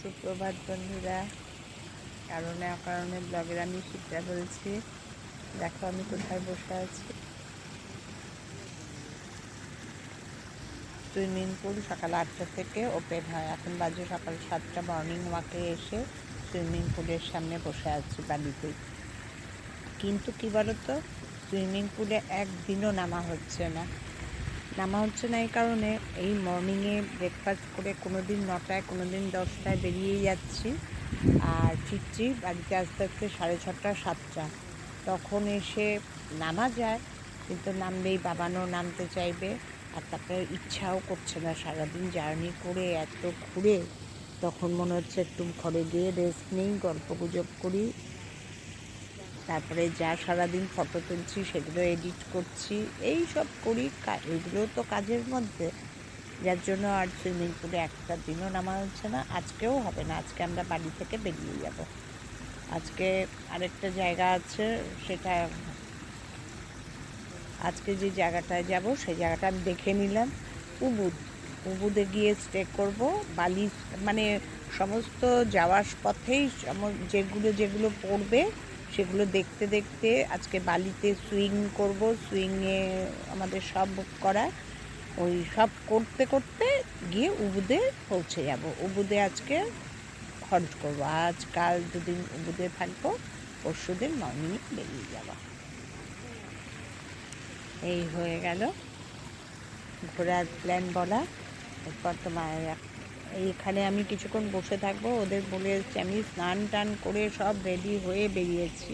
সুপ্রভাত বন্ধুরা। কারণে অকারণে ব্লগের আমি শিখতে বলছি। দেখো আমি কোথায় বসে আছি। সুইমিং পুল সকাল 8টা থেকে ওপেন হয়। এখন বাজে সকাল 7টা। মর্নিং ওয়াকে এসে সুইমিং পুলের সামনে বসে আছি বালিতেই। কিন্তু কী বলতো, সুইমিং পুলে একদিনও নামা হচ্ছে না এই কারণে এই মর্নিংয়ে ব্রেকফাস্ট করে কোনো দিন 9টায়, কোনো দিন 10টায় বেরিয়ে যাচ্ছি। আর চিটচি বাড়িতে আসতে আসতে 6:30, 7টা। তখন এসে নামা যায়, কিন্তু নামলেই বাবানও নামতে চাইবে। আর তারপরে ইচ্ছাও করছে না সারাদিন জার্নি করে এত ঘুরে। তখন মনে হচ্ছে একটু ঘরে গিয়ে রেস্ট নেই, গল্প গুজব করি। তারপরে যা সারাদিন ফটো তুলছি সেগুলো এডিট করছি, এই সব করি। এগুলো তো কাজের মধ্যে, যার জন্য আর সুইমিং পুলে একটা দিনও নামা হচ্ছে না। আজকেও হবে না। আজকে আমরা বাড়ি থেকে বেরিয়ে যাব। আজকে আরেকটা জায়গা আছে, সেটা আজকে যে জায়গাটায় যাব সেই জায়গাটা আমি দেখে নিলাম। উবুদে গিয়ে স্টে করব। বালি মানে সমস্ত যাওয়ার পথেই যেগুলো পড়বে সেগুলো দেখতে দেখতে আজকে বালিতে সুইং করব। সুইংয়ে আমাদের সব বুক করা, ওই সব করতে করতে গিয়ে উবুদে পৌঁছে যাব। উবুদে আজকে হল্ট করবো। আজ কাল দুদিন উবুদে থাকবো, পরশুদিন মর্নিংয়ে বেরিয়ে যাব। এই হয়ে গেল ঘোরার প্ল্যান বলা। এরপর তোমার এইখানে আমি কিছুক্ষণ বসে থাকবো। ওদের বলে এসেছি আমি, স্নান টান করে সব রেডি হয়ে বেরিয়েছি।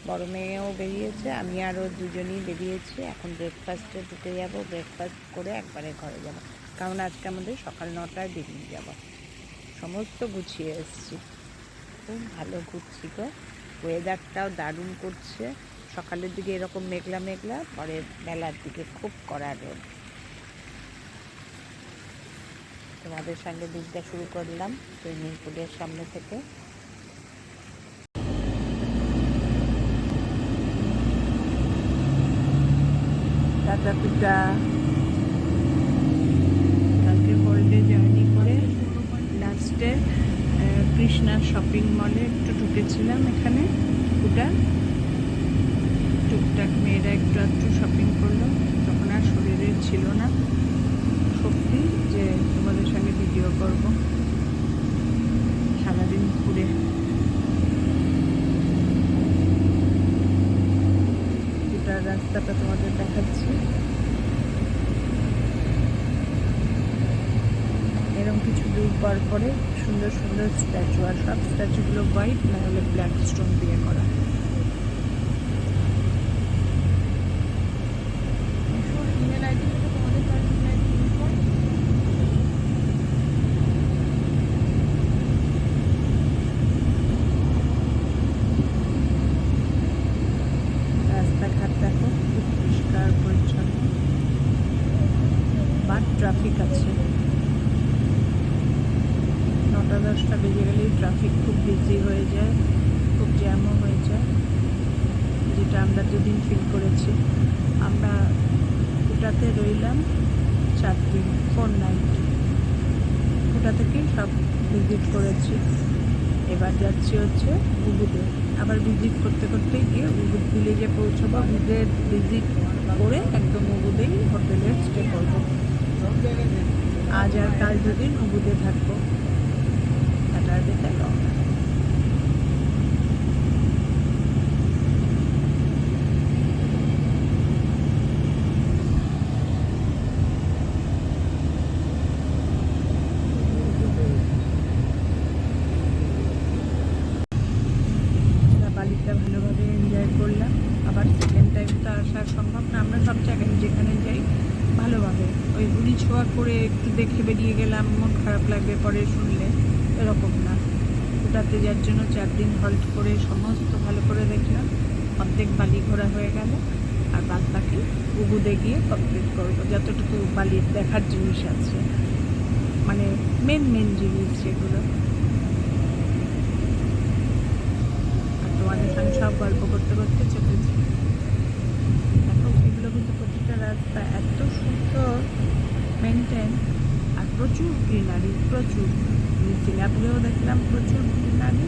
বড় মেয়েও বেরিয়েছে, আমি আরও দুজনই বেরিয়েছি। এখন ব্রেকফাস্টে ঢুকে যাব। ব্রেকফাস্ট করে একবারে ঘরে যাব, কারণ আজকে আমাদের সকাল 9টায় বেরিয়ে যাব। সমস্ত গুছিয়ে এসেছি। খুব ভালো ঘুরছি গো। ওয়েদারটাও দারুণ করছে। সকালের দিকে এরকম মেঘলা মেঘলা, পরে বেলার দিকে খুব কড়া রোদ। তোমাদের সঙ্গে দিকটা শুরু করলাম সুইমিং পুলের সামনে থেকে। টাটা পিটা। কালকে হোলডে জার্নি করে লাস্টে কৃষ্ণা শপিং মলে একটু ঢুকেছিলাম। এখানে টুকটাক মেয়েরা একটু শপিং করলো। তখন আর শরীরে ছিল না শক্তি যে তোমাদের সঙ্গে ভিডিও করব। সারাদিন ঘুরে গোটা রাস্তাটা তোমাদের দেখাচ্ছি। এরকম কিছু দূর পর পরে সুন্দর সুন্দর স্ট্যাচু, আর সব স্ট্যাচুগুলো হোয়াইট না হলে ব্ল্যাক স্টোন দিয়ে করা। রাস্তাঘাট দেখো খুব পরিষ্কার পরিচ্ছন্ন, বাট ট্রাফিক আছে। 9টা 10টা বেজে গেলেই ট্রাফিক খুব বিজি হয়ে যায়, খুব জ্যামও হয়ে যায়, যেটা আমরা দুদিন ফিল করেছি। আমরা ওটাতে রইলাম 4 দিন, 4 নাইট। ওটা থেকেই সব ভিজিট করেছি। এবার যাচ্ছি হচ্ছে উবুদে। আবার ভিজিট করতে করতে গিয়ে উবুদ ভিলেজে পৌঁছবো। উবুদের ভিজিট করে একদম উবুদেই হোটেলে স্টে করবো। আজ আর কাল দুদিন উবুদে থাকবো। স্যাটারডেতে রওনা। বালিটা ভালোভাবে এনজয় করলাম। আবার সেকেন্ড টাইম তো আসা সম্ভব না। আমরা সব জায়গায় যেখানে যাই ভালোভাবে ওই উড়ি ছোঁয়া করে একটু দেখে বেরিয়ে গেলাম, মন খারাপ লাগবে পরে শুনলে, এরকম না। ওটাতে যার জন্য 4 দিন হল্ট করে সমস্ত ভালো করে দেখলাম। অর্ধেক বালি ঘোরা হয়ে গেল, আর বাদ বাকি উবুদে গিয়ে কমপ্লিট করবো যতটুকু বালির দেখার জিনিস আছে, মানে মেন জিনিস যেগুলো। আর তোমাদের সঙ্গে সব গল্প করতে করতে চলেছি। দেখো এগুলো কিন্তু প্রতিটা রাস্তা এত সুন্দর মেনটেন, আর প্রচুর গ্রিনারি, প্রচুর নিচে সিঙ্গাপুরেও দেখলাম প্রচুর গ্রিনারি,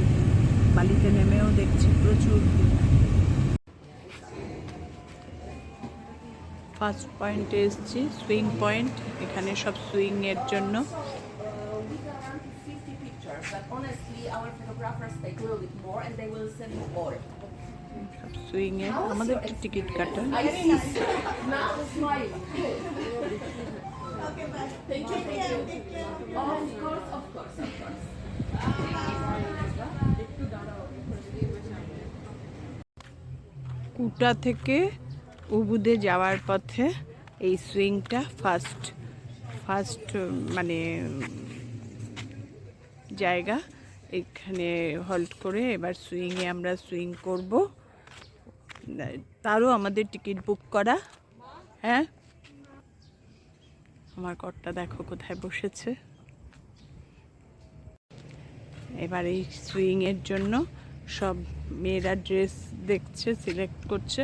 বালিতে নেমেও দেখছি প্রচুর গ্রিনারি। ফার্স্ট পয়েন্টে এসেছি, সুইং পয়েন্ট। এখানে সব সুইংয়ের জন্য। সব সুইংয়ের আমাদের একটু টিকিট কাটা। কুটা থেকে উবুদে যাওয়ার পথে এই সুইংটা ফার্স্ট মানে জায়গা। এখানে হল্ট করে এবার সুইংয়ে আমরা সুইং করব। তারও আমাদের টিকিট বুক করা। হ্যাঁ, আমার কর্তা দেখো কোথায় বসেছে। এবার এই সুইংয়ের জন্য সব মেয়েরা ড্রেস দেখছে, সিলেক্ট করছে।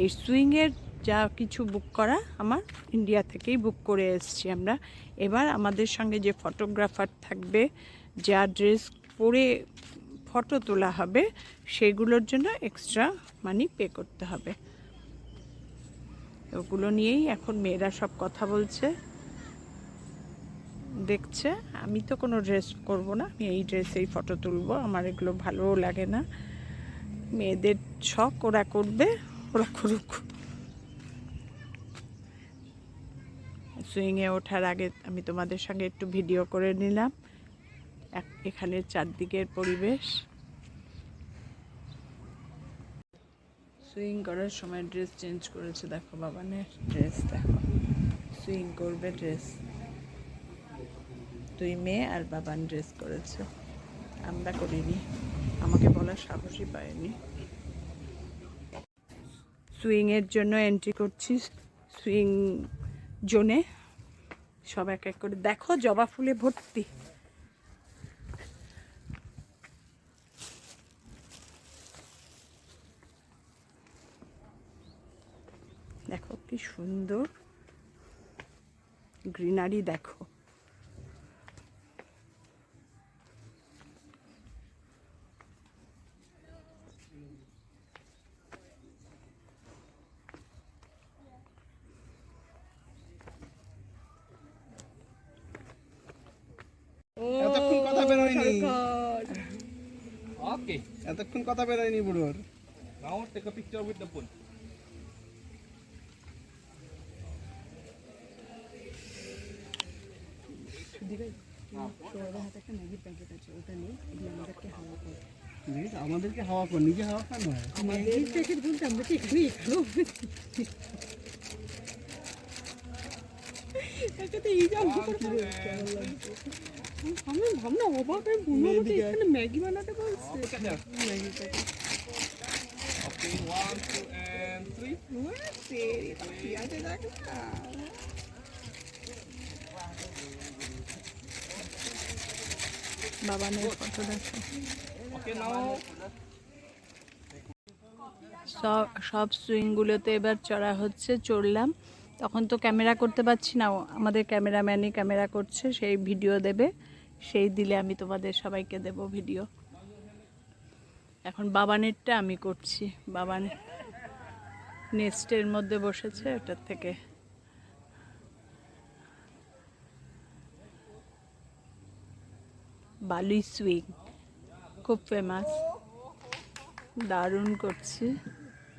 এই সুইংয়ের যা কিছু বুক করা আমার ইন্ডিয়া থেকেই বুক করে এসেছি আমরা। এবার আমাদের সঙ্গে যে ফটোগ্রাফার থাকবে, যা ড্রেস পরে ফটো তোলা হবে, সেগুলোর জন্য এক্সট্রা মানি পে করতে হবে। ওগুলো নিয়েই এখন মেয়েরা সব কথা বলছে, দেখছে। আমি তো কোনো ড্রেস করব না, আমি এই ড্রেসেই ফটো তুলব, আমার এগুলো ভালোও লাগে না। মেয়েদের শখ, ওরা করবে, ওরা করুক। সুইংয়ে ওঠার আগে আমি তোমাদের সঙ্গে একটু ভিডিও করে নিলাম এখানের চারদিকের পরিবেশ। সুইং করার সময় ড্রেস চেঞ্জ করেছে, দেখো বাবানের ড্রেস, দেখো সুইং করবে ড্রেস। দুই মেয়ে আর বাবান ড্রেস করেছে, আমরা করিনি, আমাকে বলার সাহসই পাইনি। সুইংয়ের জন্য এন্ট্রি করছি সুইং জোনে। সব এক এক করে দেখো, জবা ফুলে ভর্তি। দেখো কি সুন্দর গ্রিনারি, দেখো। এতক্ষণ কথা বেরোয়নি। ওকে, এতক্ষণ কথা বেরোয়নি বুড়োর। Now take a picture with the pool. আমাদেরকে হাওয়া কর, নিজে হাওয়া খান হয়। আমাদের প্যাকেট বলতে আমরা কি এখানেই খাবো। আমি ভাবনা অবাক হয়ে বলবো এখানে ম্যাগি বানাতে বলছে। Maggi packet. ওকে, 1 2 and 3 পেঁয়াজে দেখো না। বাবানের ফটো দেখো। ওকে, নাও সব সুইংগুলোতে এবার চড়া হচ্ছে, চড়লাম। তখন তো ক্যামেরা করতে পারছি না, আমাদের ক্যামেরাম্যানই ক্যামেরা করছে, সেই ভিডিও দেবে, সেই দিলে আমি তোমাদের সবাইকে দেব ভিডিও। এখন বাবানেরটা আমি করছি, বাবান নেস্টের মধ্যে বসেছে, ওটার থেকে বালি সুইং খুব ফেমাস। দারুণ করছি,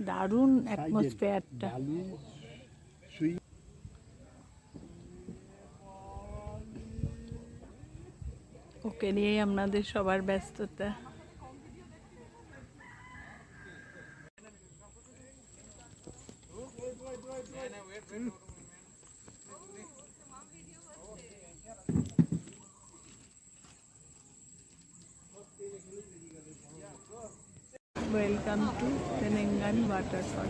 দারুণ অ্যাটমসফিয়ারটা। ওকে নিয়েই আমাদের সবার ব্যস্ততা। ওয়েলকাম টু তেলেঙ্গান ওয়াটারফল।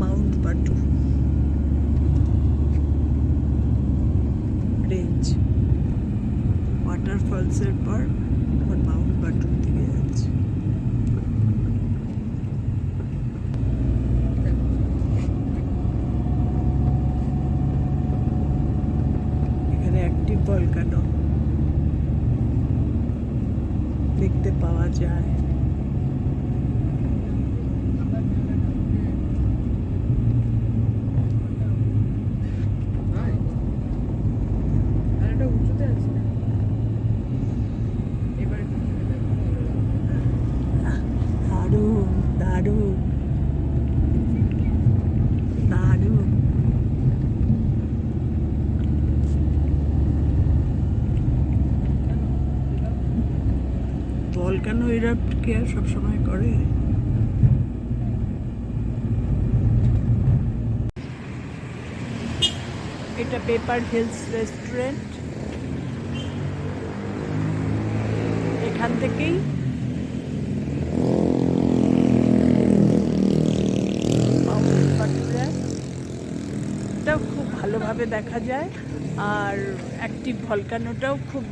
মাউন্ট বাটু রেঞ্জ, ফলসের পর এখন মাউন্ট বাটুর দিকে যাচ্ছি। এখানে অ্যাক্টিভ ভলকানো দেখতে পাওয়া যায়। দারুণ দারুণ দারুণ। ভলকানো ইরাপ্ট কে সবসময় করে। এটা পেপার হিলস রেস্টুরেন্ট। এখান থেকেই এটাও খুব ভালোভাবে দেখা যায়, আর অ্যাক্টিভ ভলকানোটাও খুব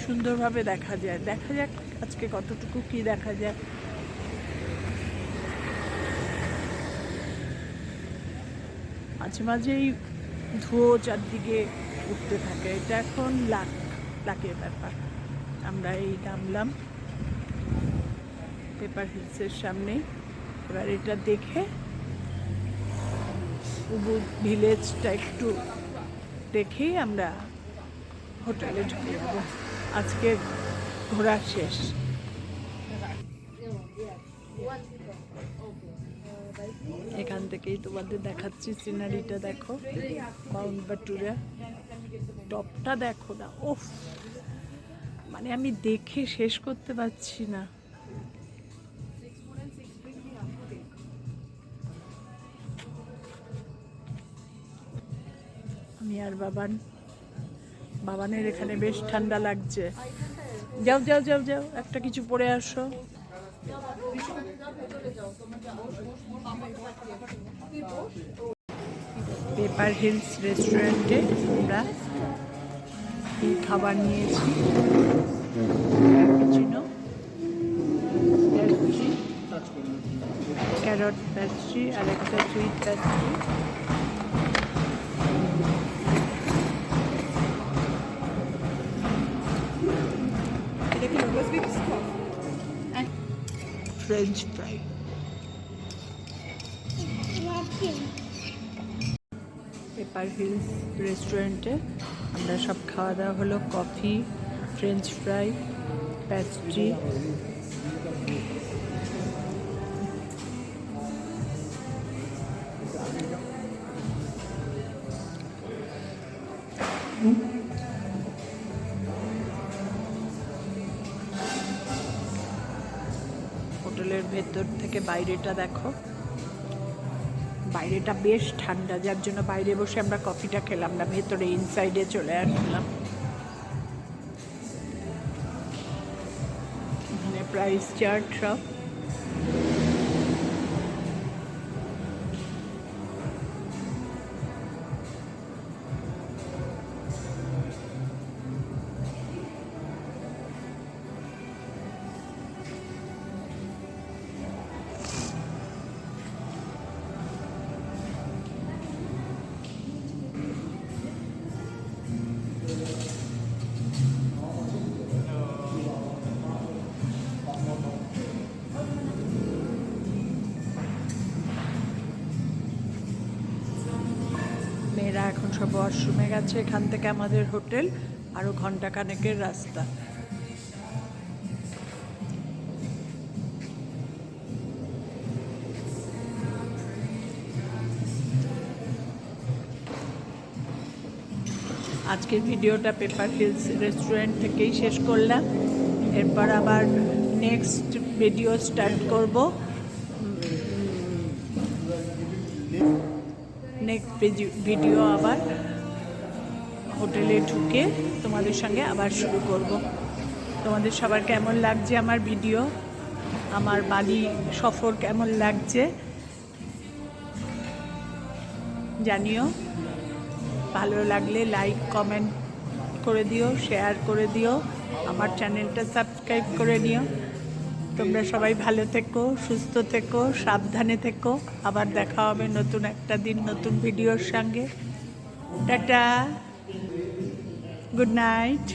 সুন্দরভাবে দেখা যায়। দেখা যাক আজকে কতটুকু কি দেখা যায়। মাঝে মাঝেই ধুয়ো চারদিকে উঠতে থাকে, এটা এখন লাকের ব্যাপার। আমরা এই নামলাম পেপার হিলসের সামনে। এবার এটা দেখে উবুড ভিলেজটা একটু দেখেই আমরা হোটেলে ঢুকে যাব। আজকে ঘোরা শেষ। এখান থেকেই তোমাদের দেখাচ্ছি সিনারিটা। দেখো মাউন্ট বাটুরা, টপটা দেখো না, ওফ, মানে আমি দেখে শেষ করতে পারছি না। আমি আর বাবানের এখানে বেশ ঠান্ডা লাগছে। যাও যাও যাও যাও, একটা কিছু পরে আসো। পেপার হিলস রেস্টুরেন্টে আমরা খাবার নিয়েছি, ক্যাপুচিনো, পেস্ট্রি, ক্যারট পেস্ট্রি আর একটা sweet pastry. French fry. Paper hills রেস্টুরেন্টে আমরা সব খাওয়া দাওয়া হলো, কফি, ফ্রেঞ্চ ফ্রাই, পেস্ট্রি। হোটেলের ভেতর থেকে বাইরেটা দেখো, বাইরেটা বেশ ঠান্ডা, যার জন্য বাইরে বসে আমরা কফিটা খেলাম না, ভেতরে ইনসাইডে চলে আসলাম। এখানে প্রাইস চার্ট সব। মেয়েরা এখন সব ওয়াশরুমে গেছে। এখান থেকে আমাদের হোটেল আরও ঘন্টাখানেকের রাস্তা। আজকের ভিডিওটা পেপার হিলস রেস্টুরেন্ট থেকেই শেষ করলাম। এরপর আবার নেক্সট ভিডিও স্টার্ট করব। নেক্সট ভিডিও আবার হোটেলে ঢুকে তোমাদের সঙ্গে আবার শুরু করব। তোমাদের সবার কেমন লাগছে আমার ভিডিও, আমার বালি সফর কেমন লাগছে জানিও। ভালো লাগলে লাইক কমেন্ট করে দিও, শেয়ার করে দিও, আমার চ্যানেলটা সাবস্ক্রাইব করে নিও। তোমরা সবাই ভালো থেকো, সুস্থ থেকো, সাবধানে থেকো। আবার দেখা হবে নতুন একটা দিন নতুন ভিডিওর সঙ্গে। Tata, good night.